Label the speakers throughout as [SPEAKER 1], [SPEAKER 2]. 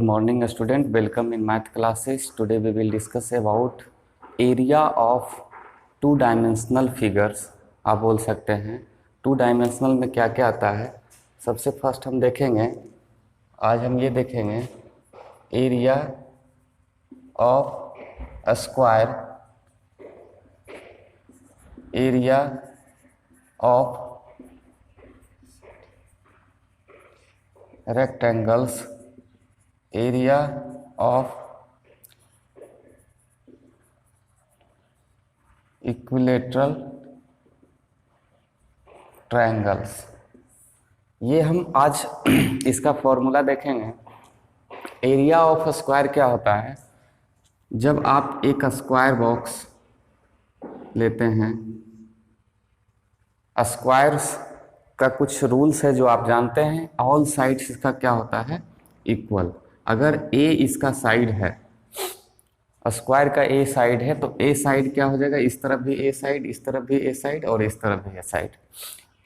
[SPEAKER 1] morning student, welcome in math classes. Today we will discuss about area of two dimensional figures. आप बोल सकते हैं two dimensional में क्या क्या आता है। सबसे फर्स्ट हम देखेंगे, आज हम ये देखेंगे area of square, area of rectangles, area of equilateral triangles। ये हम आज इसका फॉर्मूला देखेंगे। एरिया ऑफ स्क्वायर क्या होता है? जब आप एक स्क्वायर बॉक्स लेते हैं, स्क्वायर्स का कुछ रूल्स है जो आप जानते हैं। ऑल साइड्स इसका क्या होता है? इक्वल। अगर ए इसका साइड है, स्क्वायर का ए साइड है, तो ए साइड क्या हो जाएगा? इस तरफ भी ए साइड, इस तरफ भी ए साइड और इस तरफ भी ए साइड।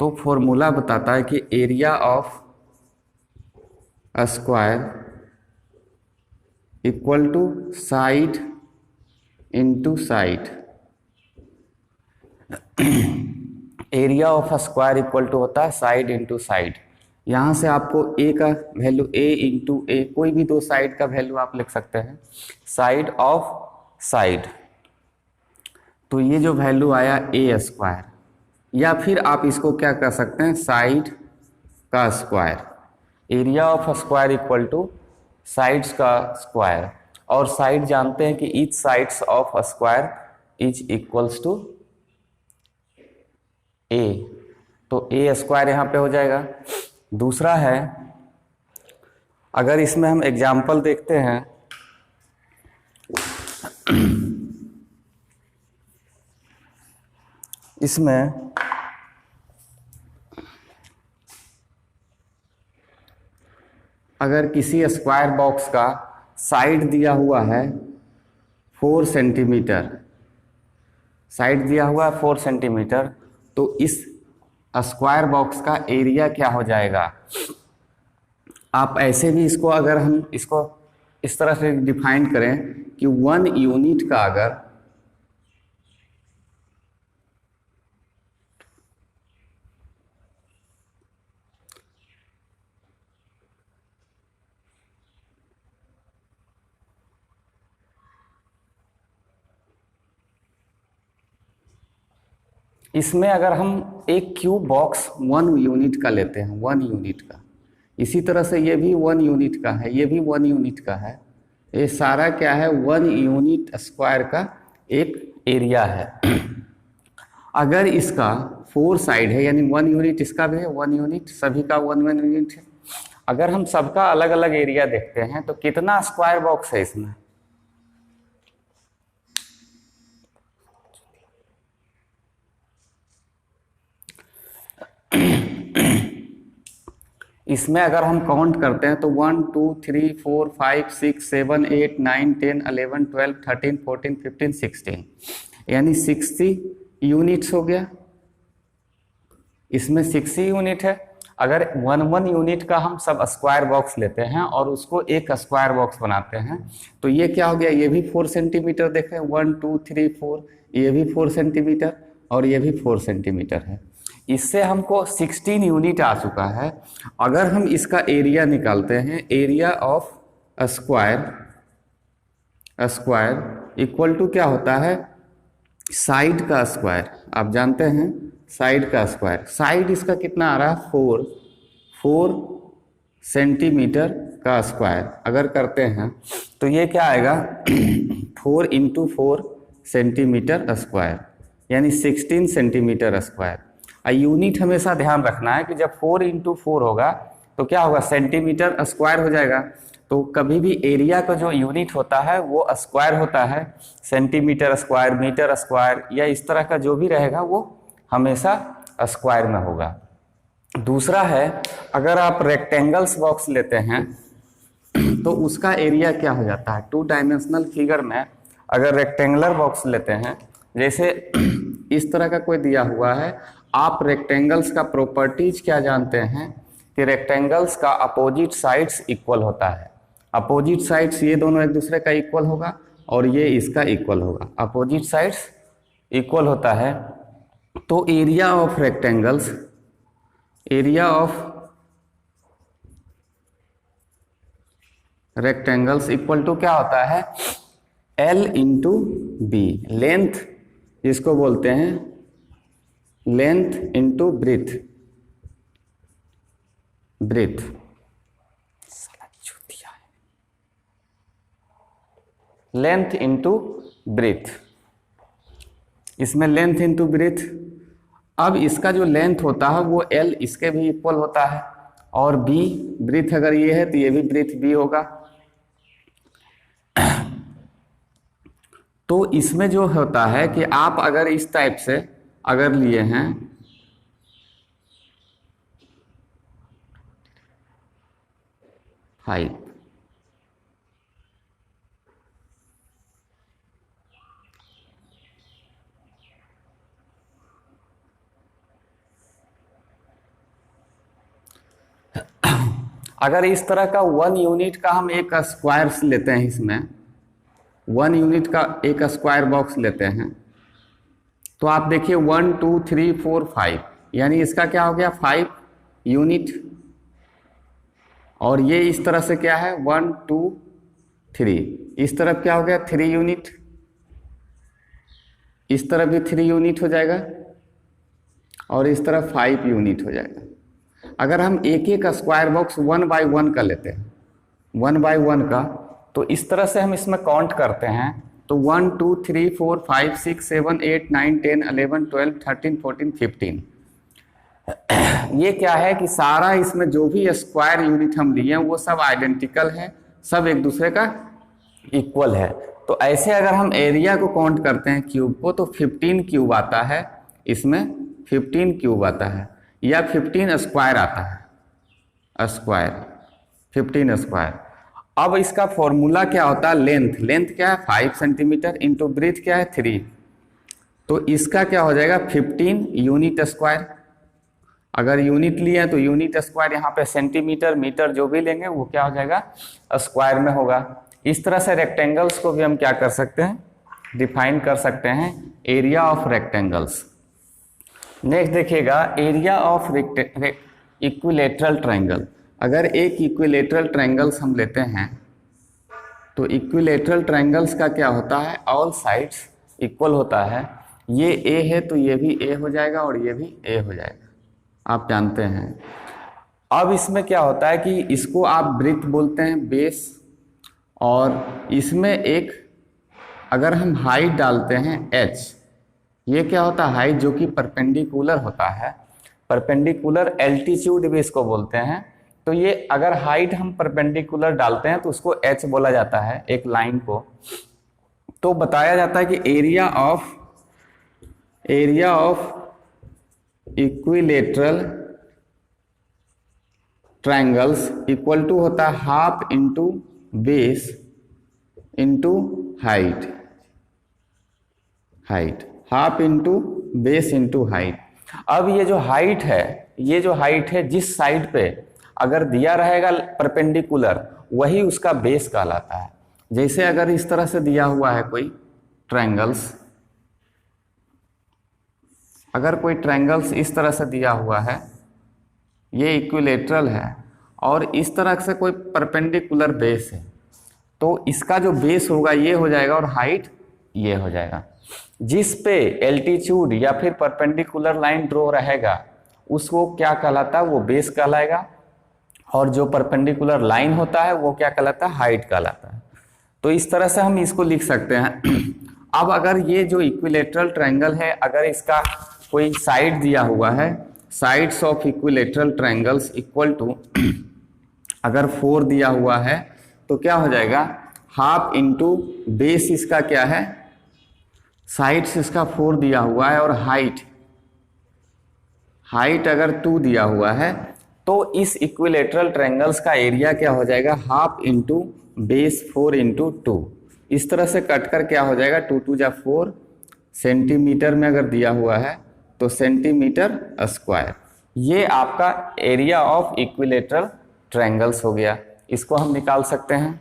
[SPEAKER 1] तो फॉर्मूला बताता है कि area of square equal to side into side. Area of square equal to होता है साइड इंटू साइड। यहाँ से आपको ए का वैल्यू ए इंटू ए, कोई भी दो साइड का वैल्यू आप लिख सकते हैं, साइड ऑफ साइड। तो ये जो वैल्यू आया ए स्क्वायर, या फिर आप इसको क्या कर सकते हैं, साइड का square. Area of square equal to sides का स्क्वायर। और साइड जानते हैं कि each sides of square is equals to A, तो ए स्क्वायर यहाँ पे हो जाएगा। दूसरा है, अगर इसमें हम एग्जाम्पल देखते हैं, इसमें अगर किसी स्क्वायर बॉक्स का साइड दिया हुआ है 4 सेंटीमीटर, साइड दिया हुआ है 4 सेंटीमीटर, तो इस स्क्वायर बॉक्स का एरिया क्या हो जाएगा? आप ऐसे भी इसको, अगर हम इसको इस तरह से डिफाइन करें कि 1 यूनिट का अगर इसमें अगर हम एक क्यूब बॉक्स 1 यूनिट का लेते हैं, 1 यूनिट का, इसी तरह से ये भी 1 यूनिट का है, ये भी 1 यूनिट का है, ये सारा क्या है? 1 यूनिट स्क्वायर का एक एरिया है। अगर इसका 4 साइड है, यानी 1 यूनिट इसका भी है, 1 यूनिट सभी का 1 यूनिट है। अगर हम सबका अलग अलग एरिया देखते हैं तो कितना स्क्वायर बॉक्स है इसमें? इसमें अगर हम काउंट करते हैं तो 1 2 3 4 5 6 7 8 9 10 11 12 13 14 15 16, यानी 60 यूनिट्स हो गया। इसमें 60 यूनिट है। अगर 1 यूनिट का हम सब स्क्वायर बॉक्स लेते हैं और उसको एक स्क्वायर बॉक्स बनाते हैं, तो ये क्या हो गया? ये भी 4 सेंटीमीटर देखें, 1 2 3 4, ये भी 4 सेंटीमीटर और ये भी 4 सेंटीमीटर है। इससे हमको 16 यूनिट आ चुका है। अगर हम इसका एरिया निकालते हैं, area of square, square equal to क्या होता है? साइड का स्क्वायर। आप जानते हैं साइड का स्क्वायर। साइड इसका कितना आ रहा है? 4 सेंटीमीटर का स्क्वायर अगर करते हैं तो ये क्या आएगा? 4 इंटू 4 सेंटीमीटर स्क्वायर, यानी 16 सेंटीमीटर स्क्वायर। यूनिट हमेशा ध्यान रखना है कि जब 4 इंटू 4 होगा तो क्या होगा? सेंटीमीटर स्क्वायर हो जाएगा। तो कभी भी एरिया का जो यूनिट होता है वो स्क्वायर होता है। सेंटीमीटर स्क्वायर, मीटर स्क्वायर या इस तरह का जो भी रहेगा वो हमेशा स्क्वायर में होगा। दूसरा है, अगर आप रेक्टेंगल्स बॉक्स लेते हैं तो उसका एरिया क्या हो जाता है? 2 डायमेंशनल फिगर में अगर रेक्टेंगुलर बॉक्स लेते हैं, जैसे इस तरह का कोई दिया हुआ है, आप रेक्टेंगल्स का प्रॉपर्टीज क्या जानते हैं कि रेक्टेंगल्स का अपोजिट साइड्स इक्वल होता है। अपोजिट साइड्स ये दोनों एक दूसरे का इक्वल होगा और ये इसका इक्वल होगा, अपोजिट साइड्स इक्वल होता है। तो area of rectangles, area of rectangles equal to क्या होता है, L इंटू बी। लेंथ इसको बोलते हैं length into breadth, breadth length into breadth, इसमें लेंथ इंटू ब्रीथ। अब इसका जो लेंथ होता है वो L इसके भी इक्वल होता है और B ब्रीथ अगर ये है तो ये भी ब्रीथ B होगा। तो इसमें जो होता है कि आप अगर इस टाइप से अगर लिए हैं हाइट, अगर इस तरह का 1 यूनिट का हम एक स्क्वायर लेते हैं, इसमें 1 यूनिट का एक स्क्वायर बॉक्स लेते हैं, तो आप देखिए 1 2 3 4 5, यानी इसका क्या हो गया 5 यूनिट। और ये इस तरह से क्या है 1 2 3, इस तरफ क्या हो गया 3 यूनिट, इस तरफ भी 3 यूनिट हो जाएगा और इस तरफ 5 यूनिट हो जाएगा। अगर हम एक एक स्क्वायर बॉक्स 1 बाय 1 का लेते हैं, 1 बाय 1 का, तो इस तरह से हम इसमें काउंट करते हैं तो 1 2 3 4 5 6 7 8 9 10 11 12 13 14 15। ये क्या है कि सारा इसमें जो भी स्क्वायर यूनिट हम लिए हैं वो सब आइडेंटिकल है, सब एक दूसरे का इक्वल है। तो ऐसे अगर हम एरिया को काउंट करते हैं क्यूब को तो 15 क्यूब आता है, इसमें 15 क्यूब आता है या 15 स्क्वायर आता है, स्क्वायर 15 स्क्वायर। अब इसका फॉर्मूला क्या होता है, लेंथ, लेंथ क्या है 5 सेंटीमीटर इंटू ब्रीथ क्या है 3, तो इसका क्या हो जाएगा 15 यूनिट स्क्वायर। अगर यूनिट लिए हैं तो यूनिट स्क्वायर, यहाँ पे सेंटीमीटर मीटर जो भी लेंगे वो क्या हो जाएगा स्क्वायर में होगा। इस तरह से रेक्टेंगल्स को भी हम क्या कर सकते हैं, डिफाइन कर सकते हैं, एरिया ऑफ रेक्टेंगल्स। नेक्स्ट देखिएगा एरिया ऑफ इक्विलेटरल ट्रायंगल। अगर एक इक्विलेटरल ट्रायंगल्स हम लेते हैं तो इक्विलेटरल ट्रायंगल्स का क्या होता है, ऑल साइड्स इक्वल होता है। ये ए है तो ये भी ए हो जाएगा और ये भी ए हो जाएगा, आप जानते हैं। अब इसमें क्या होता है कि इसको आप ब्रीथ बोलते हैं, बेस, और इसमें एक अगर हम हाइट डालते हैं h, ये क्या होता है हाइट जो कि परपेंडिकुलर होता है, परपेंडिकुलर एल्टीट्यूड भी इसको बोलते हैं। तो ये अगर हाइट हम परपेंडिकुलर डालते हैं तो उसको h बोला जाता है एक लाइन को। तो बताया जाता है कि area of equilateral triangles equal to होता है half into base into height, half into base into height. अब ये जो हाइट है, ये जो हाइट है जिस साइड पे अगर दिया रहेगा परपेंडिकुलर वही उसका बेस कहलाता है। जैसे अगर इस तरह से दिया हुआ है कोई ट्रायंगल्स, अगर कोई ट्रायंगल्स इस तरह से दिया हुआ है, ये इक्विलेटरल है और इस तरह से कोई परपेंडिकुलर बेस है, तो इसका जो बेस होगा ये हो जाएगा और हाइट ये हो जाएगा। जिस पे एल्टीट्यूड या फिर परपेंडिकुलर लाइन ड्रॉ रहेगा उसको क्या कहलाता है, वो बेस कहलाएगा, और जो परपेंडिकुलर लाइन होता है वो क्या कहलाता है, हाइट कहलाता है। तो इस तरह से हम इसको लिख सकते हैं। अब अगर ये जो इक्विलेटरल ट्रायंगल है, अगर इसका कोई साइड दिया हुआ है, sides of equilateral triangles equal to अगर 4 दिया हुआ है तो क्या हो जाएगा, हाफ इंटू बेस इसका क्या है, साइड्स इसका 4 दिया हुआ है और हाइट अगर 2 दिया हुआ है, तो इस इक्विलेटरल ट्रायंगल्स का एरिया क्या हो जाएगा, हाफ इंटू बेस 4 इंटू 2। इस तरह से कट कर क्या हो जाएगा, 2 2 जा 4 सेंटीमीटर में अगर दिया हुआ है तो सेंटीमीटर स्क्वायर। ये आपका एरिया ऑफ इक्विलेटरल ट्रायंगल्स हो गया, इसको हम निकाल सकते हैं।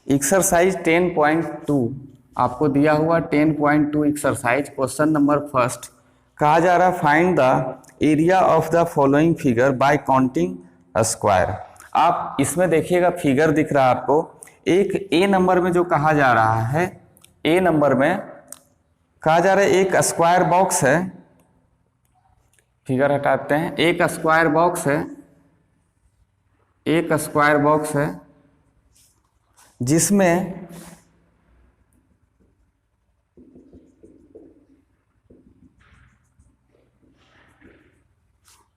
[SPEAKER 1] एक्सरसाइज 10.2 आपको दिया हुआ 10.2 एक्सरसाइज क्वेश्चन नंबर फर्स्ट कहा जा रहा find the area of the following figure by counting a square. आप इसमें देखिएगा फिगर दिख रहा है आपको, एक ए नंबर में जो कहा जा रहा है, ए नंबर में कहा जा रहा है एक स्क्वायर बॉक्स है, फिगर हटाते हैं, एक स्क्वायर बॉक्स है, एक स्क्वायर बॉक्स है जिसमें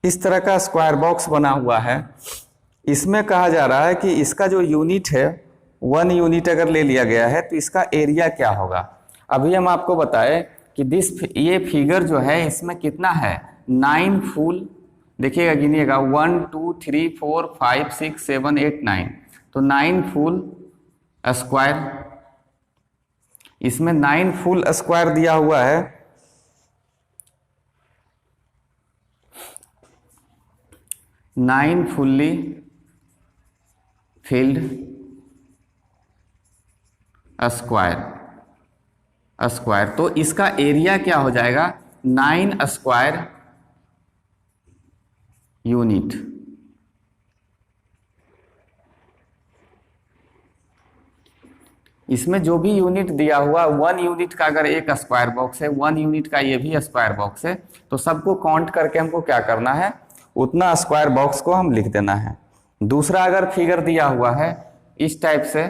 [SPEAKER 1] इस तरह का स्क्वायर बॉक्स बना हुआ है। इसमें कहा जा रहा है कि इसका जो यूनिट है 1 यूनिट अगर ले लिया गया है तो इसका एरिया क्या होगा। अभी हम आपको बताएं कि ये फिगर जो है इसमें कितना है, 9 फुल, देखिएगा गिनिएगा 1 2 3 4 5 6 7 8 9, तो 9 फुल स्क्वायर, इसमें 9 फुल स्क्वायर दिया हुआ है। नाइन फुल्ली फिल्ड स्क्वायर, तो इसका एरिया क्या हो जाएगा, 9 स्क्वायर यूनिट। इसमें जो भी यूनिट दिया हुआ 1 यूनिट का अगर एक स्क्वायर बॉक्स है, 1 यूनिट का ये भी स्क्वायर बॉक्स है, तो सबको काउंट करके हमको क्या करना है, उतना स्क्वायर बॉक्स को हम लिख देना है। दूसरा अगर फिगर दिया हुआ है इस टाइप से,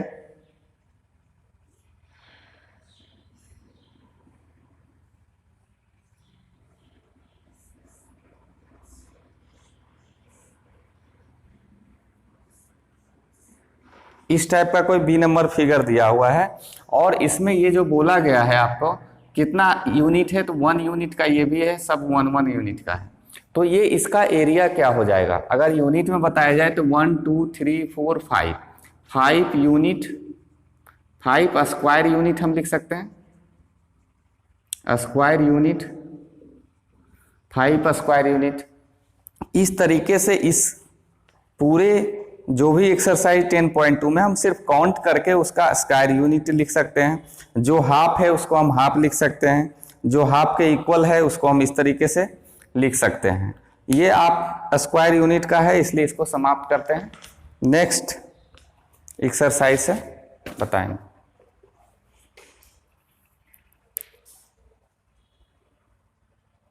[SPEAKER 1] इस टाइप का कोई बी नंबर फिगर दिया हुआ है और इसमें ये जो बोला गया है आपको कितना यूनिट है, तो 1 यूनिट का ये भी है, सब 1 यूनिट का है, तो ये इसका एरिया क्या हो जाएगा। अगर यूनिट में बताया जाए तो 1 2 3 4 5 यूनिट, 5 स्क्वायर यूनिट हम लिख सकते हैं, स्क्वायर यूनिट, 5 स्क्वायर यूनिट। इस तरीके से इस पूरे जो भी एक्सरसाइज 10.2 में हम सिर्फ काउंट करके उसका स्क्वायर यूनिट लिख सकते हैं। जो हाफ है उसको हम हाफ लिख सकते हैं, जो हाफ के इक्वल है उसको हम इस तरीके से लिख सकते हैं। ये आप स्क्वायर यूनिट का है, इसलिए इसको समाप्त करते हैं। नेक्स्ट एक्सरसाइज से बताएंगे।